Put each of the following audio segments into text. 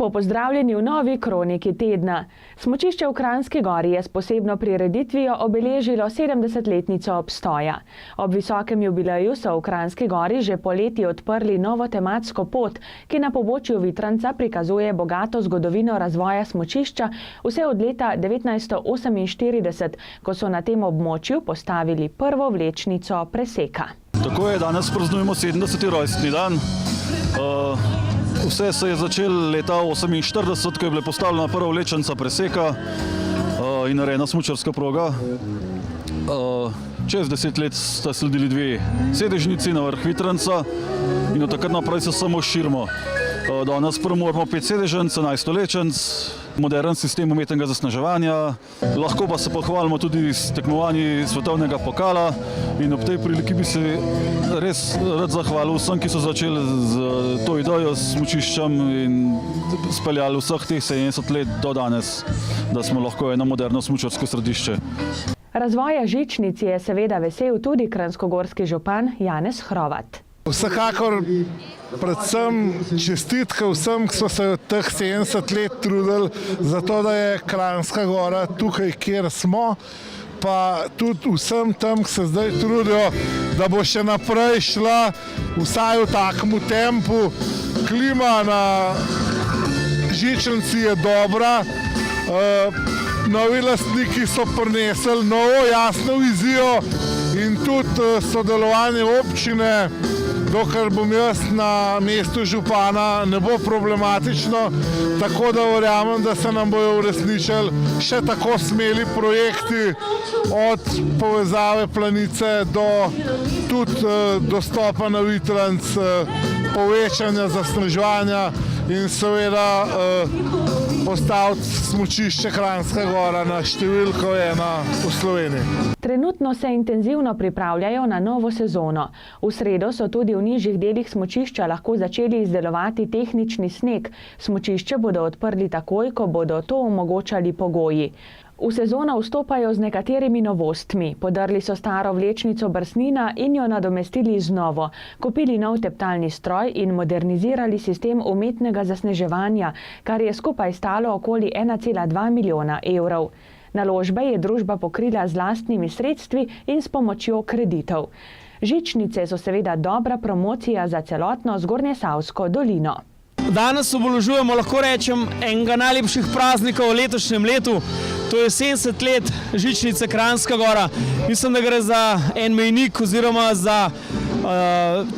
Lepo pozdravljeni v novi kroniki tedna. Smučišče v Kranjski Gori je s posebno prireditvijo obeležilo 70-letnico obstoja. Ob visokem jubileju so v Kranjski Gori že poleti odprli novo tematsko pot, ki na pobočju Vitranca prikazuje bogato zgodovino razvoja smučišča vse od leta 1948, ko so na tem območju postavili prvo vlečnico Preseka. Tako je, danes praznujemo 70. rojstni dan. Vse se je začelo leta 1948, ko je bila postavljena prva vlečnica Preseka in narejena smučarska proga. Čez 10 let sta sledili dve sedežnici na vrh Vitranca in od takrat naprej se samo širimo. Danes premoremo 5 sedeženc, 11 vlečenc, modern sistem umetnega zasneževanja. Lahko pa se pohvalimo tudi s tekmovanji svetovnega pokala in ob tej priliki bi se res rad zahvalil vsem, ki so začeli z to idejo s smučiščem in speljali vseh teh 70 let do danes, da smo lahko eno moderno smučarsko središče. Razvoja žičnic je seveda vesel tudi kranjskogorski župan Janez Hrovat. Vsekakor predvsem čestitke vsem, ki so se v teh 70 let trudili za to, da je Kranjska Gora tukaj, kjer smo, pa tudi vsem tam, ki se zdaj trudijo, da bo še naprej šla vsaj v takem tempu. Klima na žičnici je dobra, novi lastniki so prinesli novo jasno vizijo in tudi sodelovanje občine, dokler bom jaz na mestu župana, ne bo problematično, tako da verjamem, da se nam bojo uresničili še tako smeli projekti od povezave Planice do tudi dostopa na Vitranc, povečanja zasneževanja in seveda postaviti smučišče Kranjska Gora na številko 1 v Sloveniji. Trenutno se intenzivno pripravljajo na novo sezono. V sredo so tudi v nižjih delih smučišča lahko začeli izdelovati tehnični sneg. Smučišče bodo odprli takoj, ko bodo to omogočali pogoji. V sezono vstopajo z nekaterimi novostmi. Podrli so staro vlečnico Brsnina in jo nadomestili z novo. Kupili nov teptalni stroj in modernizirali sistem umetnega zasneževanja, kar je skupaj stalo okoli 1,2 milijona evrov. Naložbe je družba pokrila z lastnimi sredstvi in s pomočjo kreditov. Žičnice so seveda dobra promocija za celotno Zgornjesavsko dolino. Danes obeležujemo, lahko rečem, enega najlepših praznikov v letošnjem letu. To je 70 let žičnice Kranjska Gora. Mislim, da gre za en mejnik oziroma za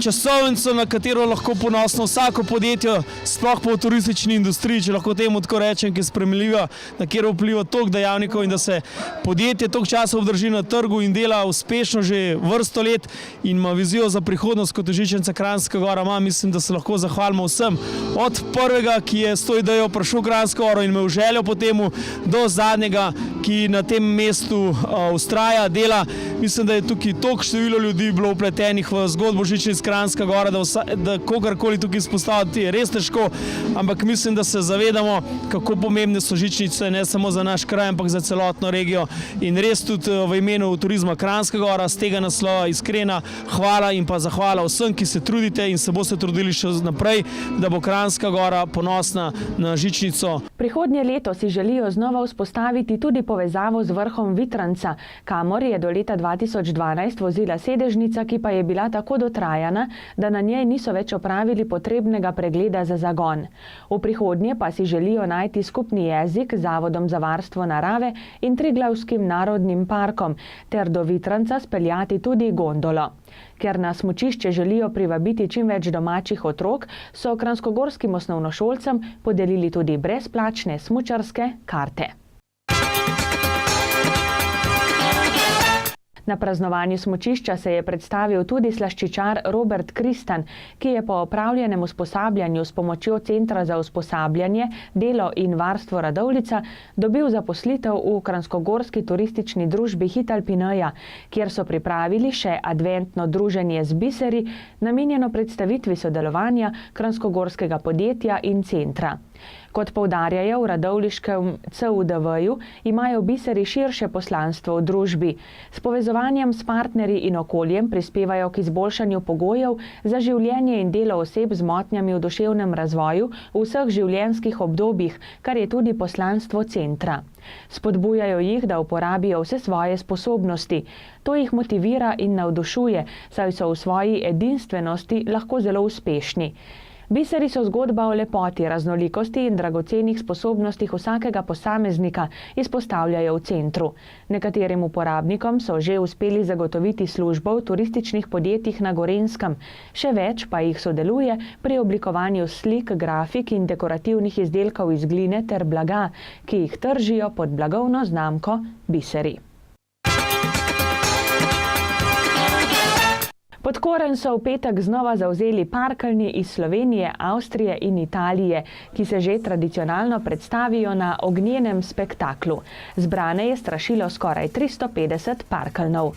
časovnico, na katero lahko ponosno vsako podjetje, sploh pa v turistični industriji, če lahko temu tako rečem, ki je sprejemljiva, na katero vpliva toliko dejavnikov in da se podjetje toliko časa obdrži na trgu in dela uspešno že vrsto let in ima vizijo za prihodnost kot žičnica Kranjska Gora. Mislim, da se lahko zahvalimo vsem. Od prvega, ki je s to idejo prišel v Kranjsko Goro in imel željo po temu, do zadnjega, ki na tem mestu vztraja, dela. Mislim, da je tukaj toliko število ljudi bilo vpletenih v zgodbo žičnic Kranjska Gora, da kogarkoli tukaj izpostaviti je res težko, ampak mislim, da se zavedamo, kako pomembne so žičnice, ne samo za naš kraj, ampak za celotno regijo. In res tudi v imenu turizma Kranjska Gora z tega naslova iskrena hvala in pa zahvala vsem, ki se trudite in se boste trudili še naprej, da bo Kranjska Gora ponosna na žičnico. Prihodnje leto si želijo znova vzpostaviti tudi povezavo z vrhom Vitranca, kamor je do leta 2012 vozila sedežnica, ki pa je bila tako dotrajana, da na njej niso več opravili potrebnega pregleda za zagon. V prihodnje pa si želijo najti skupni jezik z Zavodom za varstvo narave in Triglavskim narodnim parkom ter do Vitranca speljati tudi gondolo. Ker na smučišče želijo privabiti čim več domačih otrok, so kranjskogorskim osnovnošolcem podelili tudi brezplačne smučarske karte. Na praznovanju smučišča se je predstavil tudi slaščičar Robert Kristan, ki je po opravljenem usposabljanju s pomočjo Centra za usposabljanje, delo in varstvo Radovljica dobil zaposlitev v kranjskogorski turistični družbi Hit Alpineja, kjer so pripravili še adventno druženje z biseri, namenjeno predstavitvi sodelovanja kranjskogorskega podjetja in centra. Kot poudarjajo v radovljiškem CUDV-ju, imajo biseri širše poslanstvo v družbi. S povezovanjem s partnerji in okoljem prispevajo k izboljšanju pogojev za življenje in delo oseb z motnjami v duševnem razvoju v vseh življenjskih obdobjih, kar je tudi poslanstvo centra. Spodbujajo jih, da uporabijo vse svoje sposobnosti. To jih motivira in navdušuje, saj so v svoji edinstvenosti lahko zelo uspešni. Biseri so zgodba o lepoti, raznolikosti in dragocenih sposobnostih vsakega posameznika, izpostavljajo v centru. Nekaterim uporabnikom so že uspeli zagotoviti službo v turističnih podjetjih na Gorenjskem. Še več pa jih sodeluje pri oblikovanju slik, grafik in dekorativnih izdelkov iz gline ter blaga, ki jih tržijo pod blagovno znamko Biseri. Podkoren so v petek znova zavzeli parkeljni iz Slovenije, Avstrije in Italije, ki se že tradicionalno predstavijo na ognjenem spektaklu. Zbrane je strašilo skoraj 350 parkeljnov.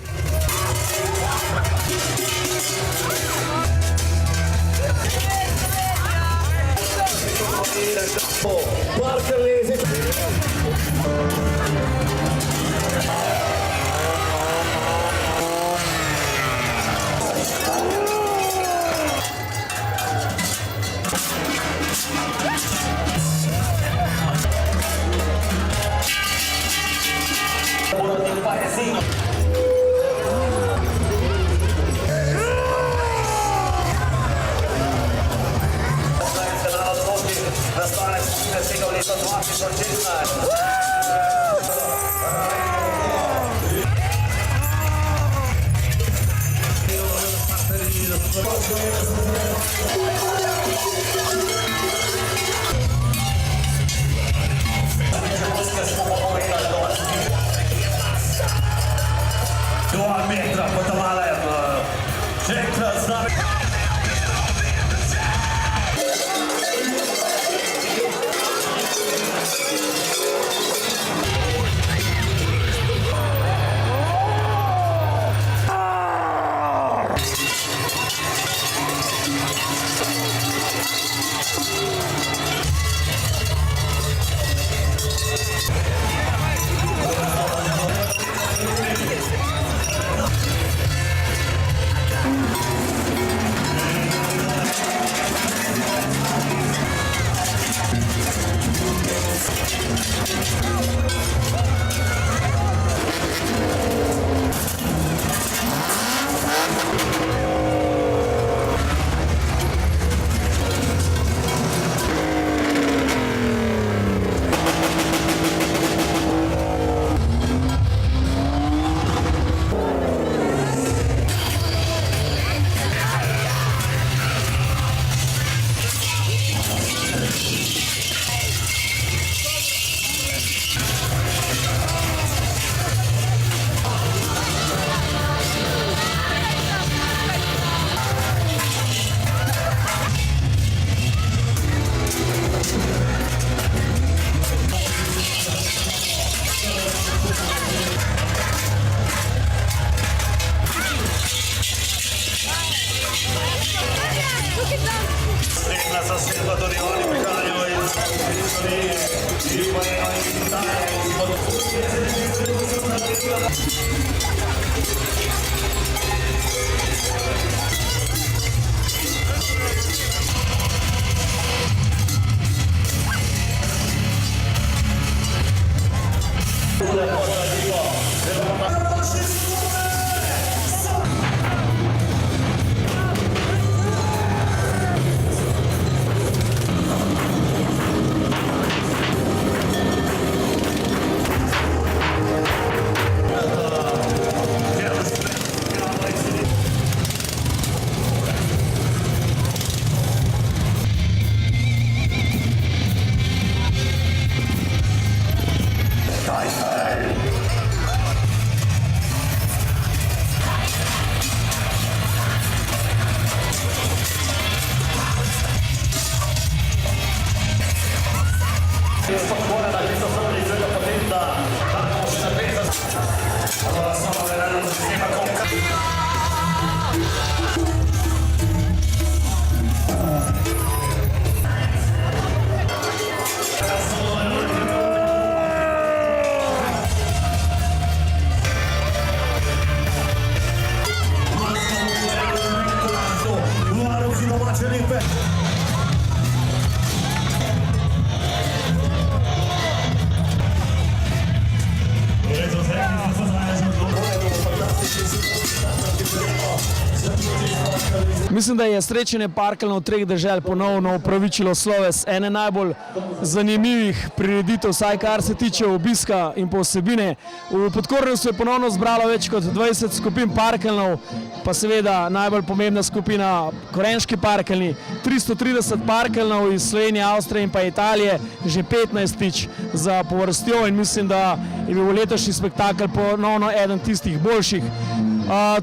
Mislim, da je srečanje parkeljnov treh dežel ponovno upravičilo sloves ene najbolj zanimivih prireditev, vsaj kar se tiče obiska in vsebine. V Podkornu se je ponovno zbralo več kot 20 skupin parkeljnov, pa seveda najbolj pomembna skupina korenški parkeljni. 330 parkeljnov iz Slovenije, Avstrije in pa Italije, že 15-tič za povrstjo in mislim, da je bil letošnji spektakel ponovno eden tistih boljših.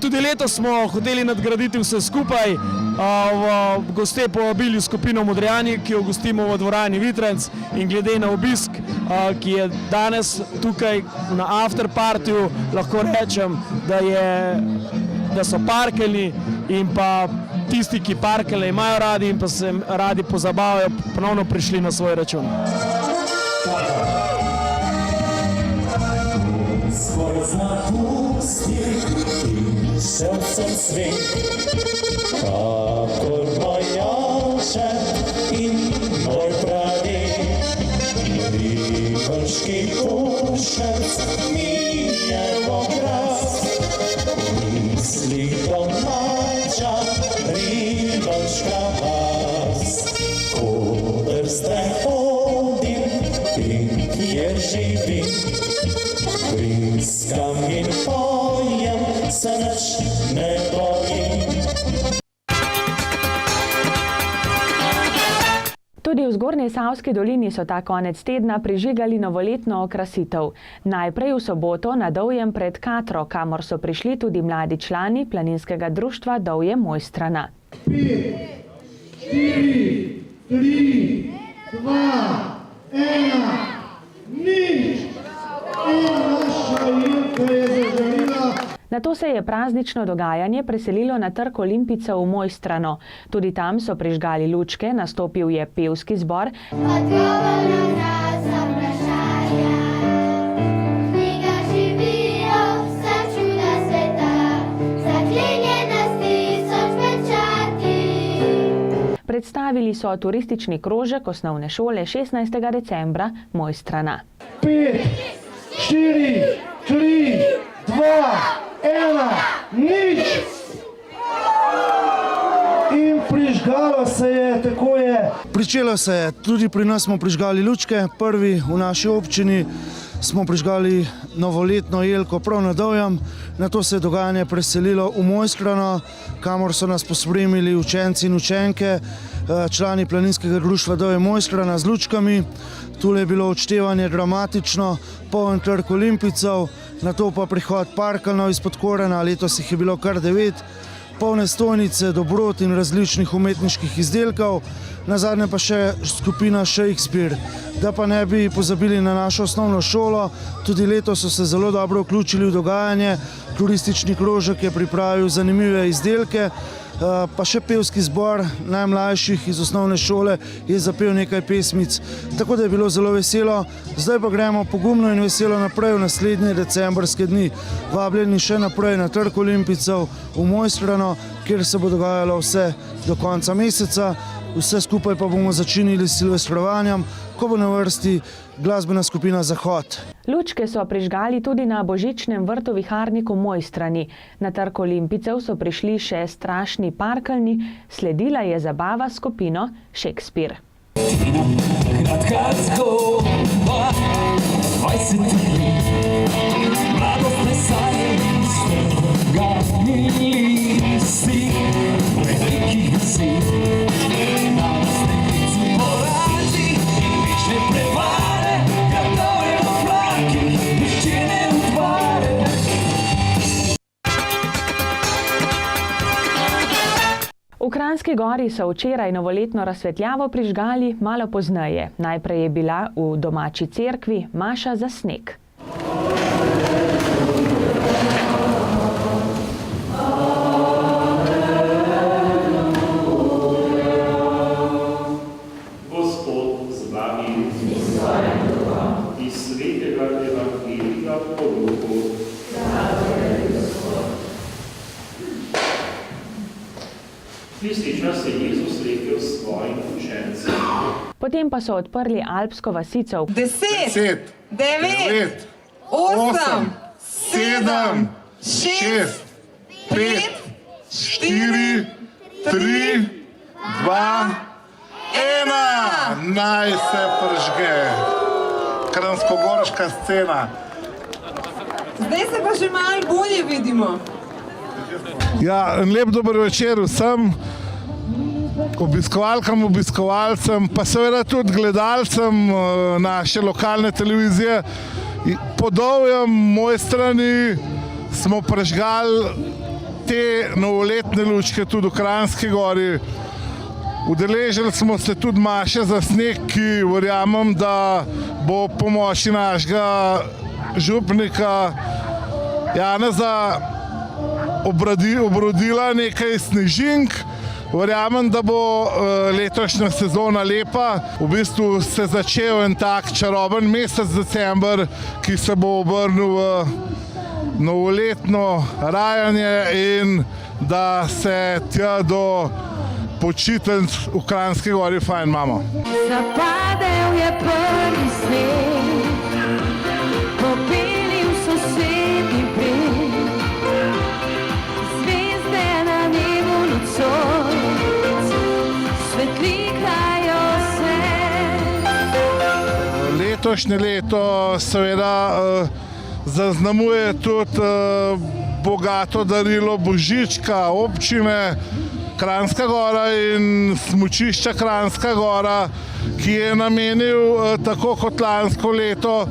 Tudi letos smo hoteli nadgraditi vse skupaj, v goste povabili skupino Modrijani, ki jo gostimo v dvorani Vitranc in glede na obisk, ki je danes tukaj na afterpartiju, lahko rečem, da so parkeljni in pa tisti, ki parkelje imajo radi in pa se radi pozabavajo, ponovno prišli na svoj račun. Svoj zapusti in se vsem svet, kakor moj oče in moj praded, Ribolški Pušec mi je obraz, misli domača Ribolška vas, koder zdaj hodim in kjer živim. Briskam in pojem, se nič ne bojim. Tudi v Zgornji Savski dolini so ta konec tedna prižigali novoletno okrasitev. Najprej v soboto na Dovjem pred Katro, kamor so prišli tudi mladi člani planinskega društva Dovje Mojstrana. 5, 4, 3, 2, 1, nič! Nato se je praznično dogajanje preselilo na trg Olimpijcev v Mojstrano. Tudi tam so prižgali lučke, nastopil je pevski zbor. Predstavili so turistični krožek osnovne šole 16. decembra Mojstrana. 5, 4, 3, 2, 1, nič! In prižgalo se je, tako je. Pričelo se je, tudi pri nas smo prižgali lučke, prvi v naši občini smo prižgali novoletno jelko prav na Dovjem, nato se je dogajanje preselilo v Mojstrano, kamor so nas pospremili učenci in učenke, člani planinskega društva Dovje Mojstrana z lučkami. Tule je bilo odštevanje dramatično, poln trg Olimpijcev, nato pa prihod parkeljnov iz Podkorna, letos jih je bilo kar 9, polne stojnice, dobrot in različnih umetniških izdelkov, nazadnje pa še skupina Shakespeare. Da pa ne bi pozabili na našo osnovno šolo, tudi letos so se zelo dobro vključili v dogajanje, turistični krožek je pripravil zanimive izdelke, pa še pevski zbor najmlajših iz osnovne šole je zapel nekaj pesmic, tako da je bilo zelo veselo. Zdaj pa gremo pogumno in veselo naprej v naslednje decembrske dni. Vabljeni še naprej na trg Olimpijcev v Mojstrano, kjer se bo dogajalo vse do konca meseca. Vse skupaj pa bomo začinili s silvestrovanjem, ko bo na vrsti glasbena skupina Zahod. Lučke so prižgali tudi na božičnem vrtu Viharniku Mojstrani. Na trg Olimpijcev so prišli še strašni parkeljni, sledila je zabava s skupino Shakespeare. Kratka zgodba 20 let, mladostne sanje, strgani listi, velikih besed. V Kranjski Gori so včeraj novoletno razsvetljavo prižgali malo pozneje. Najprej je bila v domači cerkvi maša za sneg. Gospod z vami iz svetega evangelija po Luku. Tisti čas je Jezus rekel svojim učencem. Potem pa so odprli alpsko vasico. 10, 9, 8, 7, 6, 5, 4, 3, 2, 1. Naj se prižge. Kranjskogorska scena. Zdaj se pa že malo bolje vidimo. Ja, lep dober večer vsem obiskovalkam, obiskovalcem, pa seveda tudi gledalcem naše lokalne televizije. Po Dovjem, Mojstrani, smo prižgali te novoletne lučke tudi v Kranjski Gori. Udeležili smo se tudi maše za sneg, ki verjamem, da bo pomoči našega župnika Janeza obrodila nekaj snežink. Verjamem, da bo letošnja sezona lepa. V bistvu se začel en tak čaroben mesec december, ki se bo obrnil v novoletno rajanje in da se tja do počitnic v Kranjski Gori fajn imamo. Zapadel je prvi sneg, popeli v sosednji breg, zvezde na nebu nocoj svetlikajo se. Letošnje leto seveda zaznamuje tudi bogato darilo božička občine Kranjska Gora in smučišča Kranjska Gora, ki je namenil tako kot lansko leto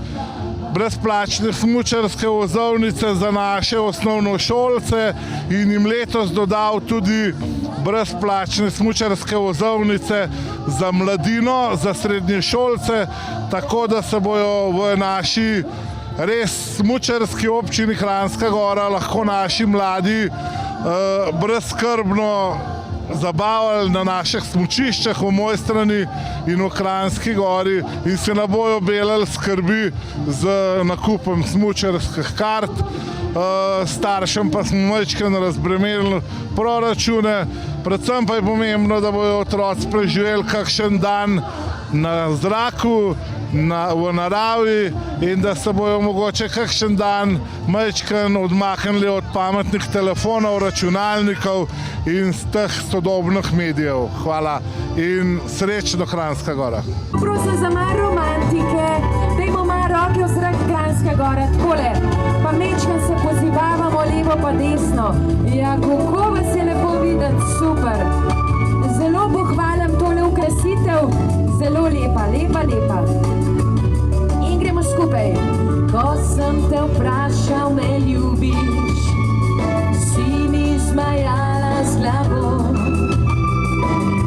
brezplačne smučarske vozovnice za naše osnovnošolce in jim letos dodal tudi brezplačne smučarske vozovnice za mladino, za srednješolce, tako da se bojo v naši res smučarski občini Kranjska Gora lahko naši mladi brezskrbno zabavali na naših smučiščah v Mojstrani in v Kranjski Gori in se ne bojo belali skrbi z nakupom smučarskih kart. Staršem pa smo majčkeno razbremenili proračune, predvsem pa je pomembno, da bojo otroci preživeli kakšen dan na zraku, v naravi in da se bojo mogoče kakšen dan majčkeno odmaknili od pametnih telefonov, računalnikov in z teh sodobnih medijev. Hvala in srečno Kranjska Gora. Prosim za malo romantike, dajmo malo roke v zrak Kranjska Gora, takole, pa mečkam se pozivavamo levo pa desno. Ja, kako vas je lepo videti, super. Zelo pohvalim tole ukrasitev, zelo lepa, lepa, lepa. In gremo skupaj. Ko sem te vprašal, me ljubiš, si mi zmajala z glavo.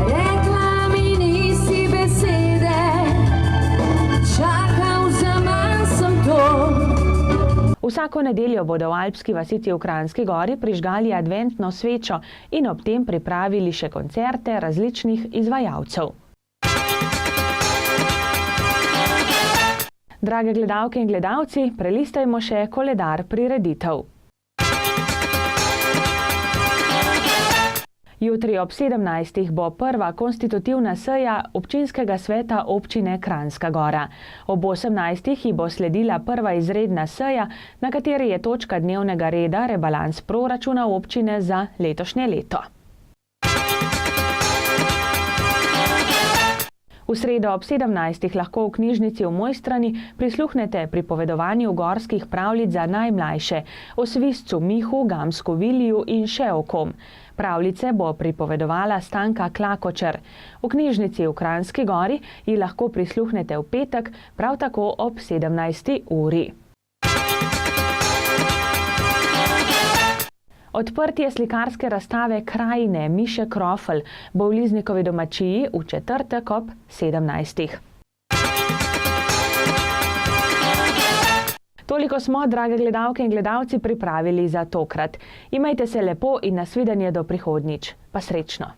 Rekla mi nisi besede, čakal zaman sem to. Vsako nedeljo bodo v alpski vasici v Kranjski Gori prižgali adventno svečo in ob tem pripravili še koncerte različnih izvajalcev. Drage gledalke in gledalci, prelistajmo še koledar prireditev. Jutri ob 17. bo prva konstitutivna seja občinskega sveta občine Kranjska Gora. Ob 18. ji bo sledila prva izredna seja, na kateri je točka dnevnega reda rebalans proračuna občine za letošnje leto. V sredo ob 17. lahko v knjižnici v Mojstrani prisluhnete pripovedovanju gorskih pravljic za najmlajše, o sviscu Mihu, Gamsku Viliju in še o kom. Pravljice bo pripovedovala Stanka Klakočer. V knjižnici v Kranjski Gori ji lahko prisluhnete v petek, prav tako ob 17. uri. Odprtje slikarske razstave Krajine Miše Krofl bo v Liznikovi domačiji v četrtek ob 17. Toliko smo, drage gledalke in gledalci, pripravili za tokrat. Imajte se lepo in nasvidenje do prihodnjič. Pa srečno!